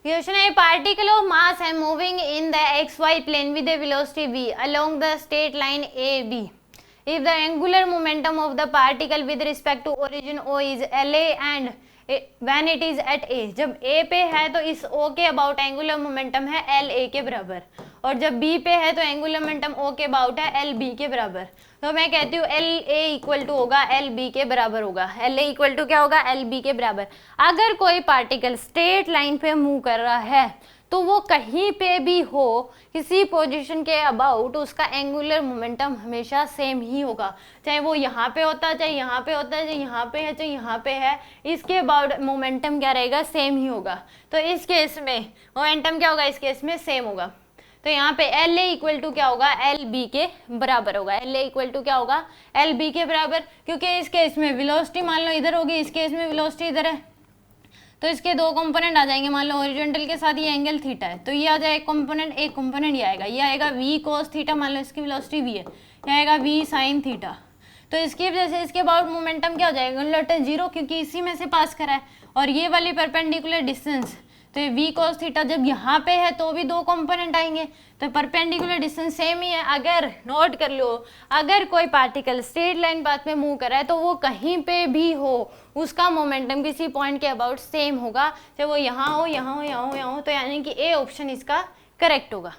Question है particle of mass है moving in the X Y plane with a velocity v along the straight line AB. If the angular momentum of the particle with respect to origin O is LA and when it is at A, जब A पे है तो इस O के about angular momentum है LA के बराबर, और जब B पे है तो एंगुलर मोमेंटम O के अबाउट है LB के बराबर। तो मैं कहती हूँ LA इक्वल टू होगा LB के बराबर होगा। LA इक्वल टू क्या होगा? LB के बराबर। अगर कोई पार्टिकल स्ट्रेट लाइन पे मूव कर रहा है तो वो कहीं पे भी हो, किसी पोजीशन के अबाउट, उसका एंगुलर मोमेंटम हमेशा सेम ही होगा, चाहे वो यहाँ पे होता, चाहे यहाँ पे होता, चाहे यहाँ पे है, चाहे यहाँ पे है, इसके अबाउट मोमेंटम क्या रहेगा? सेम ही होगा। तो इस केस में मोमेंटम क्या होगा? इस केस में सेम होगा। तो यहाँ पे LA इक्वल टू क्या होगा? LB के बराबर होगा। LA इक्वल टू क्या होगा? LB के बराबर, क्योंकि इस केस में वेलोसिटी मान लो इधर होगी, इस केस में वेलोसिटी इधर है, तो इसके दो कंपोनेंट आ जाएंगे। मान लो हॉरिजॉन्टल के साथ ये एंगल थीटा है, तो ये आ जाए एक कंपोनेंट ये आएगा, ये आएगा v cos थीटा, मान लो इसकी वेलोसिटी v है, ये आएगा v sin थीटा। तो इसकी वजह से इसके अबाउट मोमेंटम क्या हो जाएगा? लेटर जीरो, क्योंकि इसी में से पास करा है। और ये वाली परपेंडिकुलर डिस्टेंस, तो ये v cos थीटा जब यहाँ पे है तो भी दो कंपोनेंट आएंगे, तो परपेंडिकुलर डिस्टेंस सेम ही है। अगर नोट कर लो, अगर कोई पार्टिकल स्ट्रेट लाइन पाथ में मूव कर रहा है तो वो कहीं पे भी हो, उसका मोमेंटम किसी पॉइंट के अबाउट सेम होगा, चाहे वो यहाँ हो, यहाँ हो, यहाँ हो, यहाँ हो। तो यानी कि ए ऑप्शन इसका करेक्ट होगा।